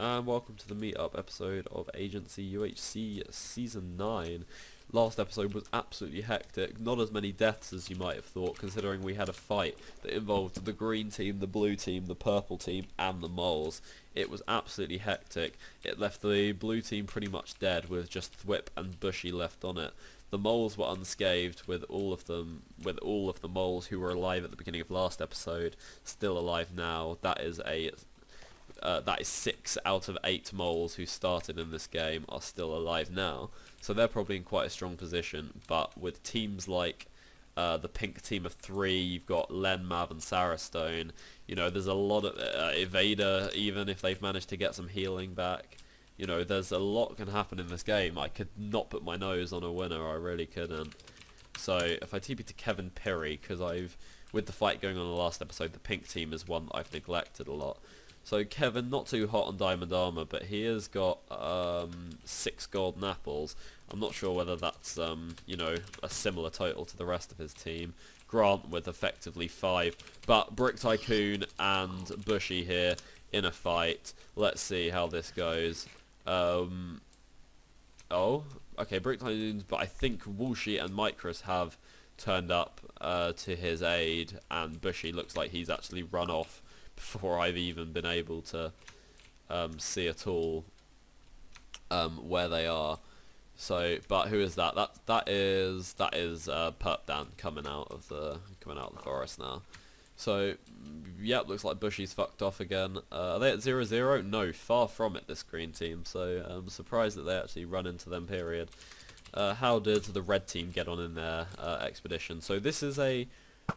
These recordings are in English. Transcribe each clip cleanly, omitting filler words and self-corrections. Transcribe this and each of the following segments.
and welcome to the meetup episode of Agency UHC Season 9. Last episode was absolutely hectic, not as many deaths as you might have thought, considering we had a fight that involved the green team, the blue team, the purple team, and the moles. It was absolutely hectic. It left the blue team pretty much dead, with just Thwip and Bushy left on it. The moles were unscathed, with all of the moles who were alive at the beginning of last episode still alive now. That is 6 out of 8 moles who started in this game are still alive now. So they're probably in quite a strong position, but with teams like the pink team of 3, you've got Len, Mav and Sarah Stone. You know, there's a lot of Evader, even if they've managed to get some healing back. You know, there's a lot can happen in this game. I could not put my nose on a winner, I really couldn't. So if I TP to Kevin Pirry, because with the fight going on in the last episode, the pink team is one that I've neglected a lot. So Kevin, not too hot on Diamond Armor, but he has got 6 golden apples. I'm not sure whether that's you know, a similar total to the rest of his team. Grant with effectively 5, but Brick Tycoon and Bushy here in a fight. Let's see how this goes. Oh, okay, Brick Tycoon, but I think Woolshy and Micros have turned up to his aid, and Bushy looks like he's actually run off before I've even been able to see at all where they are. So, but who is that? That is Perp Dan coming out of the forest now. So, yep, looks like Bushy's fucked off again. Are they at 0-0? No, far from it, this green team. So I'm surprised that they actually run into them. Period. How did the red team get on in their expedition? So this is a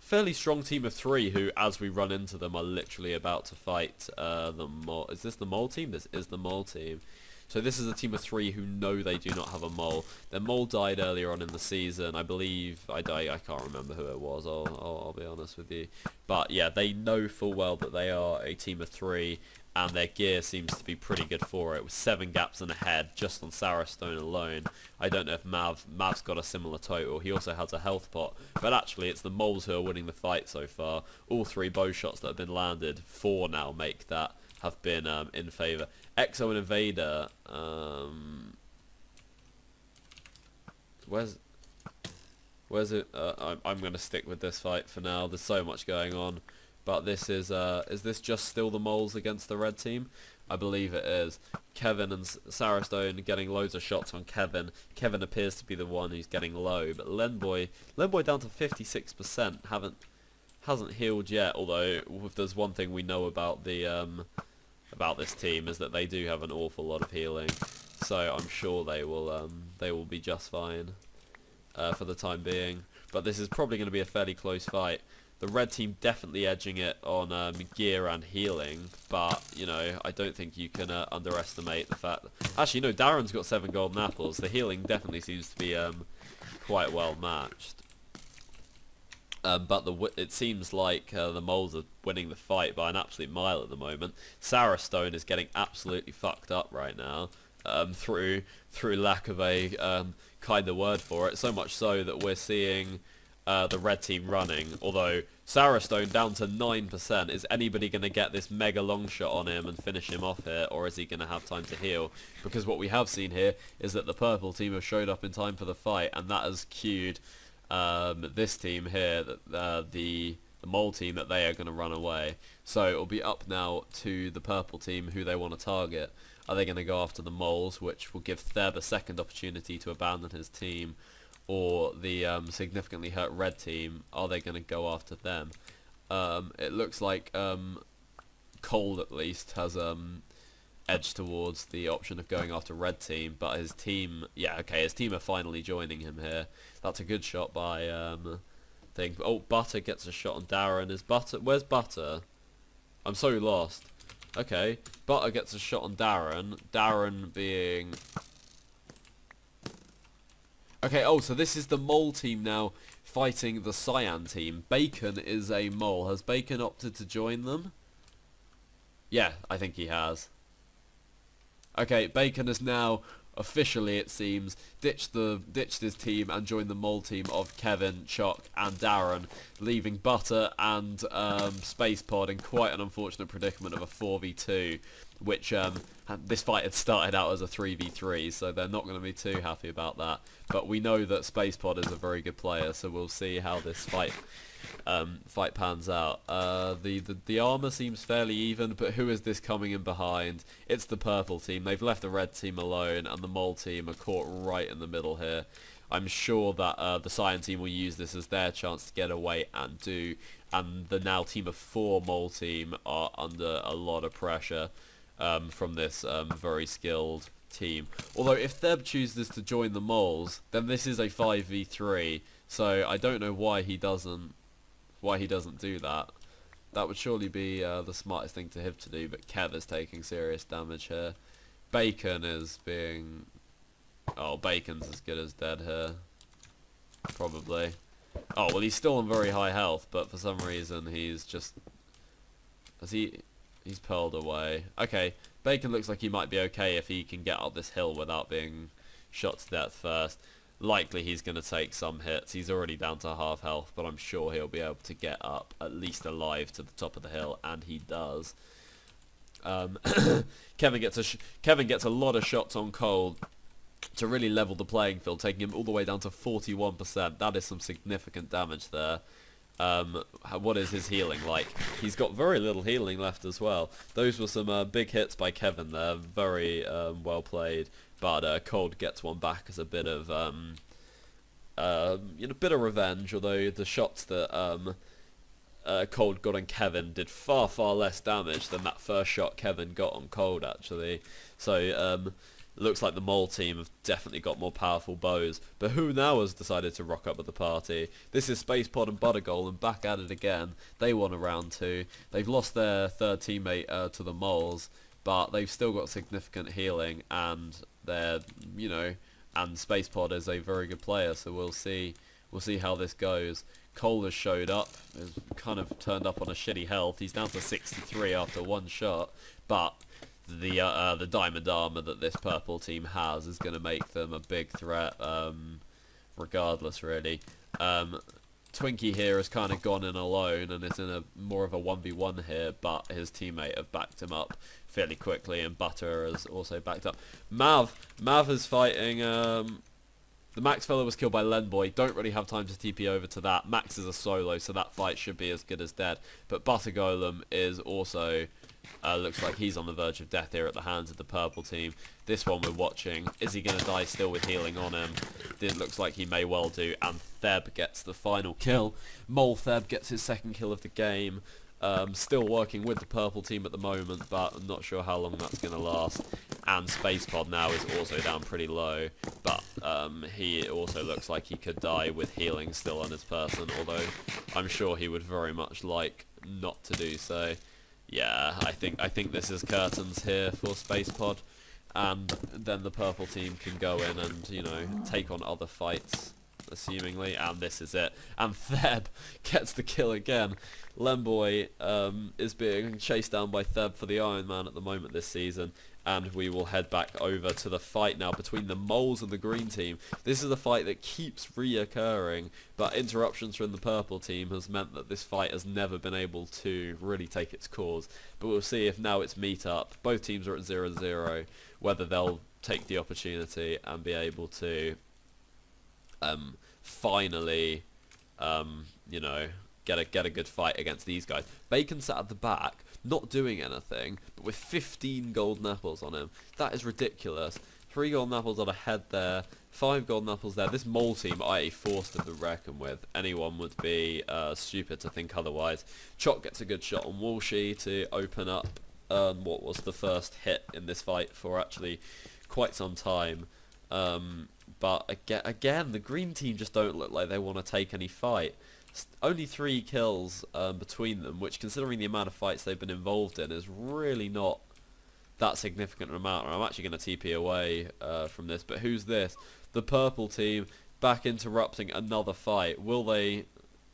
fairly strong team of 3 who, as we run into them, are literally about to fight the mole. Is this the mole team? This is the mole team. So this is a team of 3 who know they do not have a mole. Their mole died earlier on in the season. I believe I can't remember who it was. I'll be honest with you. But yeah, they know full well that they are a team of 3, and their gear seems to be pretty good for it, with 7 gaps and a head just on Sarah Stone alone. I don't know if Mav's got a similar total. He also has a health pot, but actually it's the moles who are winning the fight so far. All 3 bow shots that have been landed, 4 now make that, have been in favour. Exo and Evader, where's it? I'm going to stick with this fight for now. There's so much going on. But this is this just still the moles against the red team? I believe it is. Kevin and Sarah Stone getting loads of shots on Kevin. Kevin appears to be the one who's getting low, but Lenboy down to 56%. Hasn't healed yet. Although if there's one thing we know about this team is that they do have an awful lot of healing. So I'm sure they will be just fine for the time being. But this is probably going to be a fairly close fight. The red team definitely edging it on gear and healing, but, you know, I don't think you can underestimate the fact that... Actually, no, Darren's got 7 golden apples. The healing definitely seems to be quite well matched. But it seems like the moles are winning the fight by an absolute mile at the moment. Sarah Stone is getting absolutely fucked up right now, through lack of a kinder word for it. So much so that we're seeing the red team running, although Sarah Stone down to 9%. Is anybody going to get this mega long shot on him and finish him off here, or is he going to have time to heal? Because what we have seen here is that the purple team have showed up in time for the fight, and that has cued this team here, the mole team, that they are going to run away. So it'll be up now to the purple team who they want to target. Are they going to go after the moles, which will give Theb a second opportunity to abandon his team? Or the significantly hurt red team, are they going to go after them? It looks like Cold at least has edged towards the option of going after red team, but his team, yeah, okay, his team are finally joining him here. That's a good shot by thing. Oh, Butter gets a shot on Darren. Where's Butter? I'm so lost. Okay, Butter gets a shot on Darren. Darren being... Okay, oh, so this is the mole team now fighting the cyan team. Bacon is a mole. Has Bacon opted to join them? Yeah, I think he has. Okay, Bacon has now officially, it seems, ditched his team and joined the mole team of Kevin, Choc, and Darren, leaving Butter and SpacePod in quite an unfortunate predicament of a 4v2, which this fight had started out as a 3v3, so they're not going to be too happy about that. But we know that SpacePod is a very good player, so we'll see how this fight pans out. The armor seems fairly even, but who is this coming in behind? It's the purple team. They've left the red team alone, and the mole team are caught right in the middle here. I'm sure that the Cyan team will use this as their chance to get away and the now team of 4 mole team are under a lot of pressure from this very skilled team. Although if Theb chooses to join the moles, then this is a 5v3, so I don't know why he doesn't do that. That would surely be the smartest thing to him to do, but Kev is taking serious damage here. Bacon is being... Oh, Bacon's as good as dead here. Probably. Oh, well, he's still on very high health, but for some reason he's just... He's pearled away. Okay, Bacon looks like he might be okay if he can get up this hill without being shot to death first. Likely he's going to take some hits. He's already down to half health, but I'm sure he'll be able to get up at least alive to the top of the hill, and he does. Kevin gets a lot of shots on Cold to really level the playing field, taking him all the way down to 41%. That is some significant damage there. What is his healing like? He's got very little healing left as well. Those were some big hits by Kevin there. Very well played. But Cold gets one back as a bit of bit of revenge. Although the shots that Cold got on Kevin did far less damage than that first shot Kevin got on Cold actually. So looks like the mole team have definitely got more powerful bows. But who now has decided to rock up at the party? This is SpacePod and Buttergoal, and back at it again. They won a round 2. They've lost their third teammate to the moles, but they've still got significant healing, and they're, and SpacePod is a very good player, so we'll see how this goes. Cole has showed up, has kind of turned up on a shitty health. He's down to 63 after one shot, but the diamond armor that this purple team has is going to make them a big threat, regardless, really. Twinkie here has kind of gone in alone and is in a more of a 1v1 here, but his teammate have backed him up fairly quickly, and Butter has also backed up. Mav is fighting... The Max fella was killed by Lenboy. Don't really have time to TP over to that. Max is a solo, so that fight should be as good as dead. But Butter Golem is also... looks like he's on the verge of death here at the hands of the purple team. This one we're watching. Is he going to die still with healing on him? It looks like he may well do. And Theb gets the final kill. Mole Theb gets his second kill of the game. Still working with the purple team at the moment, but I'm not sure how long that's going to last. And SpacePod now is also down pretty low, but he also looks like he could die with healing still on his person, although I'm sure he would very much like not to do so. Yeah, I think this is curtains here for SpacePod, and then the purple team can go in and, take on other fights, assumingly, and this is it. And Theb gets the kill again. Lemboy is being chased down by Theb for the Iron Man at the moment this season, and we will head back over to the fight now between the moles and the green team. This is a fight that keeps reoccurring, but interruptions from the purple team has meant that this fight has never been able to really take its course. But we'll see if now it's meet up. Both teams are at 0-0, whether they'll take the opportunity and be able to finally, get a good fight against these guys. Bacon sat at the back, not doing anything, but with 15 golden apples on him. That is ridiculous. 3 golden apples on a head there, 5 golden apples there. This mole team are a force to be reckoned with. Anyone would be stupid to think otherwise. Choc gets a good shot on Walshy to open up what was the first hit in this fight for actually quite some time. But again, the green team just don't look like they want to take any fight. Only 3 kills between them, which, considering the amount of fights they've been involved in, is really not that significant amount. I'm actually going to TP away from this, but who's this? The purple team back interrupting another fight. Will they...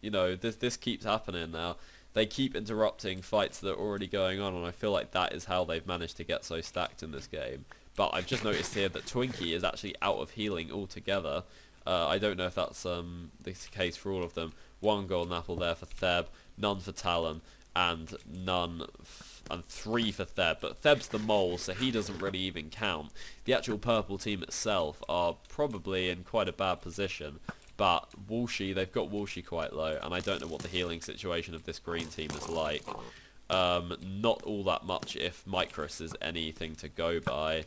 this keeps happening now. They keep interrupting fights that are already going on, and I feel like that is how they've managed to get so stacked in this game. But I've just noticed here that Twinkie is actually out of healing altogether. I don't know if that's the case for all of them. 1 golden apple there for Theb, none for Talon, and and 3 for Theb. But Theb's the mole, so he doesn't really even count. The actual purple team itself are probably in quite a bad position. But Woolshy, they've got Woolshy quite low, and I don't know what the healing situation of this green team is like. Not all that much if Micros is anything to go by.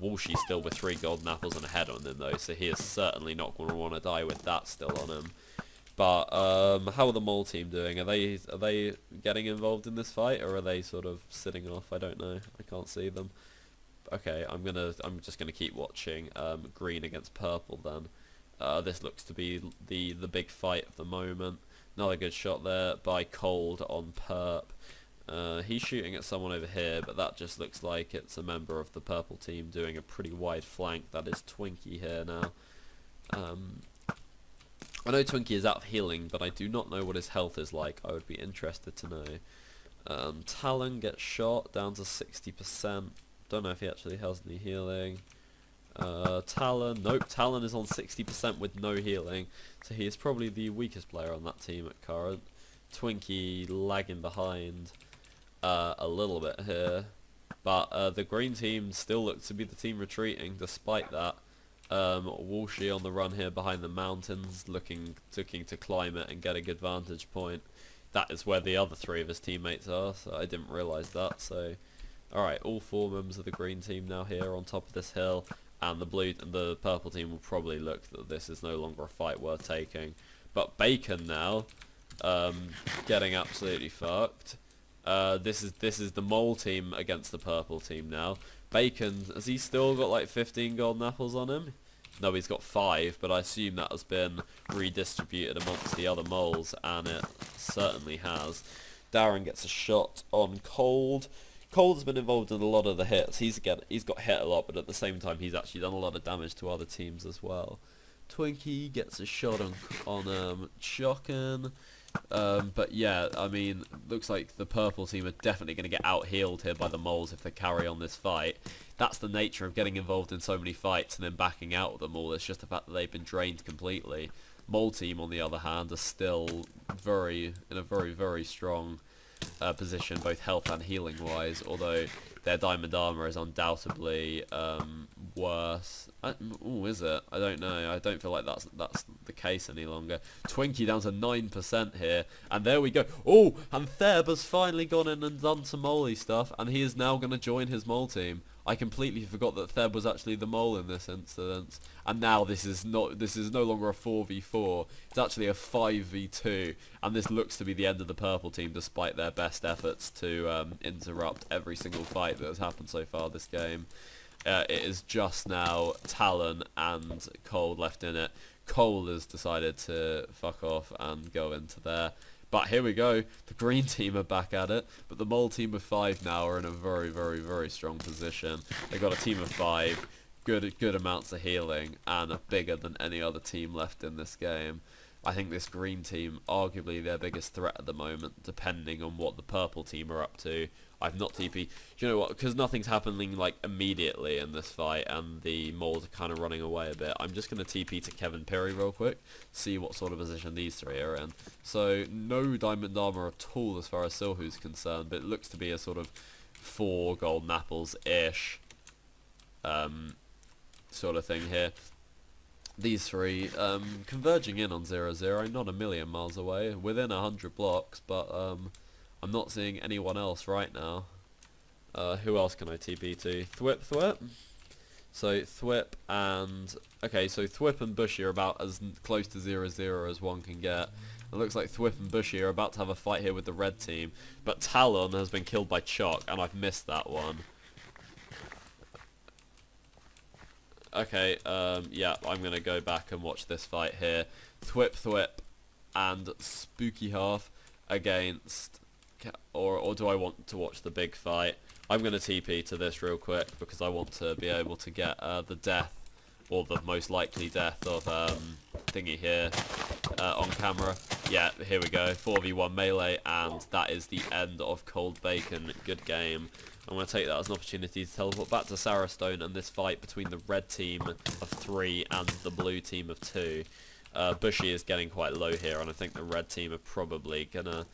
Woolshy's still with 3 golden apples and a head on him though, so he is certainly not going to want to die with that still on him. But how are the mole team doing? Are they getting involved in this fight, or are they sort of sitting off? I don't know. I can't see them. Okay, I'm just gonna keep watching green against purple then. This looks to be the big fight of the moment. Another good shot there by Cold on Perp. He's shooting at someone over here, but that just looks like it's a member of the purple team doing a pretty wide flank. That is Twinkie here now. I know Twinkie is out of healing, but I do not know what his health is like. I would be interested to know. Talon gets shot down to 60%. Don't know if he actually has any healing. Talon, nope, Talon is on 60% with no healing, so he is probably the weakest player on that team at current. Twinkie lagging behind a little bit here, but the green team still looks to be the team retreating despite that. Woolshy on the run here behind the mountains, looking to climb it and get a good vantage point. That is where the other 3 of his teammates are, so I didn't realise that. So, alright, all 4 members of the green team now here on top of this hill, and the purple team will probably look that this is no longer a fight worth taking. But Bacon now, getting absolutely fucked. This is the mole team against the purple team now. Bacon, has he still got like 15 golden apples on him? No, he's got 5, but I assume that has been redistributed amongst the other moles, and it certainly has. Darren gets a shot on Cold. Cold's been involved in a lot of the hits. He's got hit a lot, but at the same time he's actually done a lot of damage to other teams as well. Twinkie gets a shot on Chocken. But yeah, I mean, looks like the purple team are definitely going to get out-healed here by the moles if they carry on this fight. That's the nature of getting involved in so many fights and then backing out of them all. It's just the fact that they've been drained completely. Mole team, on the other hand, are still in a very, very strong position, both health and healing-wise, although their diamond armor is undoubtedly worse. Is it? I don't know. I don't feel like that's the case any longer. Twinkie down to 9% here, and there we go. Oh, and Theb has finally gone in and done some moley stuff, and he is now going to join his mole team. I completely forgot that Theb was actually the mole in this instance, and now this is no longer a 4v4. It's actually a 5v2, and this looks to be the end of the purple team, despite their best efforts to interrupt every single fight that has happened so far this game. It is just now Talon and Cole left in it. Cole has decided to fuck off and go into there. But here we go, the green team are back at it, but the mole team of 5 now are in a very, very, very strong position. They've got a team of 5, good amounts of healing, and are bigger than any other team left in this game. I think this green team, arguably their biggest threat at the moment, depending on what the purple team are up to. I've not TP. Do you know what? Because nothing's happening like immediately in this fight, and the moles are kind of running away a bit. I'm just going to TP to Kevin Perry real quick, see what sort of position these 3 are in. So no diamond armor at all as far as Silhu's concerned, but it looks to be a sort of 4 golden apples-ish sort of thing here. These 3 converging in on 0-0, not a million miles away, within 100 blocks, but I'm not seeing anyone else right now. Who else can I TP to? Thwip? So Thwip and... Okay, so Thwip and Bushy are about as close to 0-0 as one can get. It looks like Thwip and Bushy are about to have a fight here with the red team, but Talon has been killed by Chock, and I've missed that one. Okay, yeah, I'm going to go back and watch this fight here. Thwip and Spooky Half against... Or do I want to watch the big fight? I'm going to TP to this real quick because I want to be able to get the death, or the most likely death of Thingy here on camera. Yeah, here we go, 4v1 melee, and that is the end of Cold Bacon. Good game. I'm going to take that as an opportunity to teleport back to Sarastone and this fight between the red team of 3 and the blue team of 2. Bushy is getting quite low here, and I think the red team are probably going to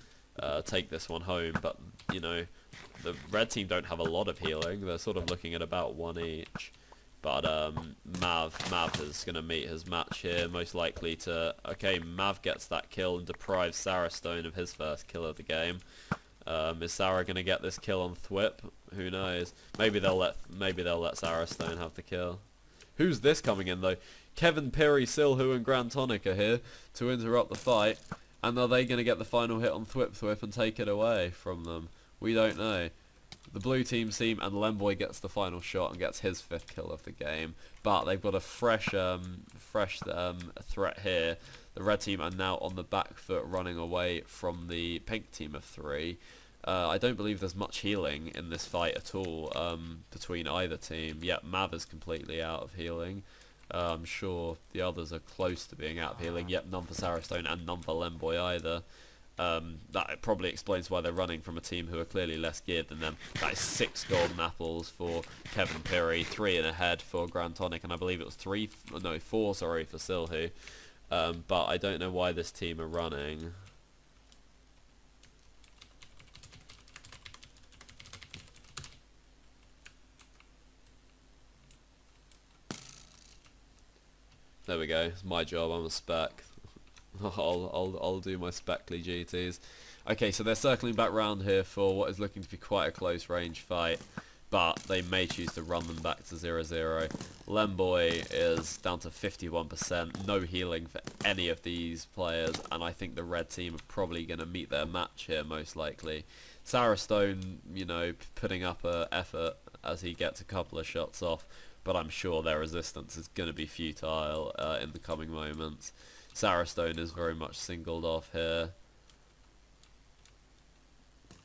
take this one home, but, you know, the red team don't have a lot of healing. They're sort of looking at about 1 each. But Mav is going to meet his match here, most likely to... Okay, Mav gets that kill and deprives Sarastone of his first kill of the game. Is Sarah going to get this kill on Thwip? Who knows? Maybe they'll let Sarastone have the kill. Who's this coming in though? Kevin Pirri, Silhu and Grand Tonic are here to interrupt the fight. And are they going to get the final hit on Thwip and take it away from them? We don't know. The blue team seem, and Lemboy gets the final shot and gets his 5th kill of the game. But they've got a fresh threat here. The red team are now on the back foot, running away from the pink team of 3. I don't believe there's much healing in this fight at all between either team. Yep, Mav is completely out of healing. I'm sure the others are close to being out of healing. Yep, none for Sarastone and none for Lemboy either. That probably explains why they're running from a team who are clearly less geared than them. That is 6 golden apples for Kevin Pirri, 3 in a head for Grand Tonic, and I believe it was 4, sorry, for Silhu. But I don't know why this team are running. There we go. It's my job. I'm a spec. I'll do my specly GTs. Okay, so they're circling back round here for what is looking to be quite a close range fight, but they may choose to run them back to 0-0. Lemboy is down to 51%, no healing for any of these players, and I think the red team are probably going to meet their match here most likely. Sarastone, you know, putting up an effort as he gets a couple of shots off, but I'm sure their resistance is going to be futile in the coming moments. Sarastone is very much singled off here,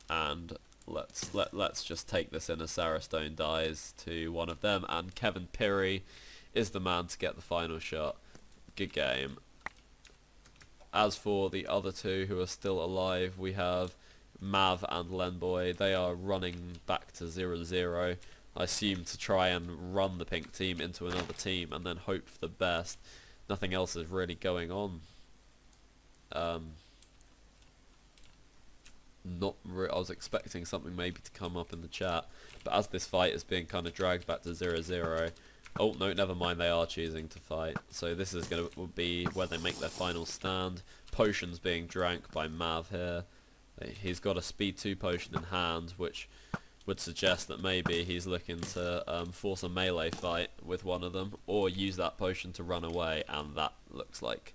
and let's just take this in as Sarastone dies to one of them, and Kevin Pirri is the man to get the final shot. Good game. As for the other 2 who are still alive, we have Mav and Lemboy. They are running back to 0-0. I assume to try and run the pink team into another team and then hope for the best. Nothing else is really going on. I was expecting something maybe to come up in the chat, but as this fight is being kind of dragged back to 0-0, oh no, never mind, they are choosing to fight. So this is going to be where they make their final stand. Potions being drank by Mav here. He's got a speed 2 potion in hand, which would suggest that maybe he's looking to force a melee fight with one of them, or use that potion to run away, and that looks like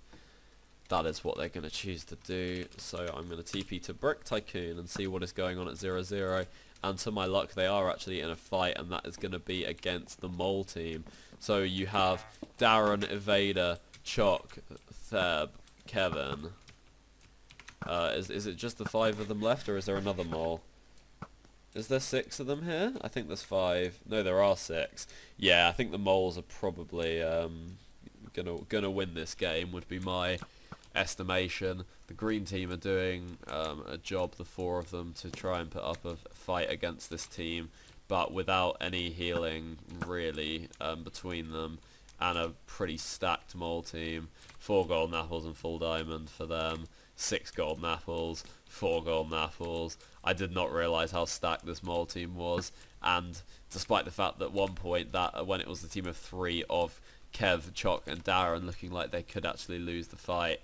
that is what they're going to choose to do. So I'm going to TP to Brick Tycoon and see what is going on at 0-0, and to my luck they are actually in a fight, and that is going to be against the Mole team. So you have Darren, Evader, Choc, Theb, Kevin. Is it just the 5 of them left, or is there another Mole? Is there 6 of them here? I think there's 5. No, there are 6. Yeah, I think the Moles are probably gonna win this game, would be my estimation. The green team are doing a job, the 4 of them, to try and put up a fight against this team, but without any healing really between them, and a pretty stacked Mole team. 4 golden apples and full diamond for them. 6 golden apples, 4 golden apples. I did not realise how stacked this Mole team was, and despite the fact that at one point, that when it was the team of 3 of Kev, Choc and Darren looking like they could actually lose the fight,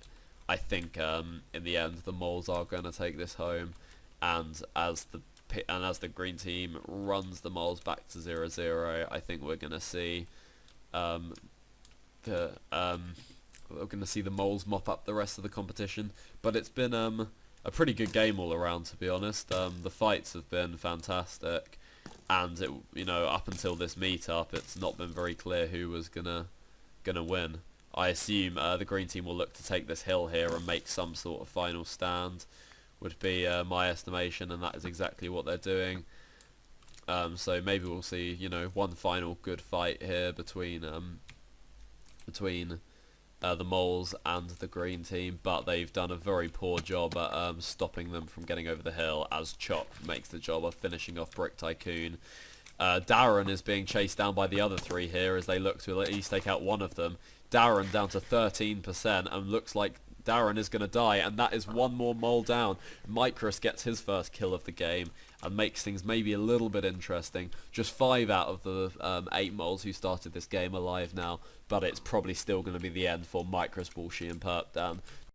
I think in the end the Moles are going to take this home, and as the green team runs the Moles back to 0-0, I think we're going to see we're going to see the Moles mop up the rest of the competition. But it's been a pretty good game all around, to be honest. The fights have been fantastic, and up until this meetup, it's not been very clear who was gonna win. I assume the green team will look to take this hill here and make some sort of final stand, would be my estimation, and that is exactly what they're doing. So maybe we'll see, one final good fight here between the moles and the green team, but they've done a very poor job at stopping them from getting over the hill, as Chop makes the job of finishing off Brick Tycoon. Darren is being chased down by the other three here as they look to at least take out one of them. Darren down to 13% and looks like Darren is going to die, and that is one more mole down. Micrus gets his first kill of the game and makes things maybe a little bit interesting. Just 5 out of the 8 moles who started this game alive now, but it's probably still going to be the end for Micrus, Woolshy and Perp Dan.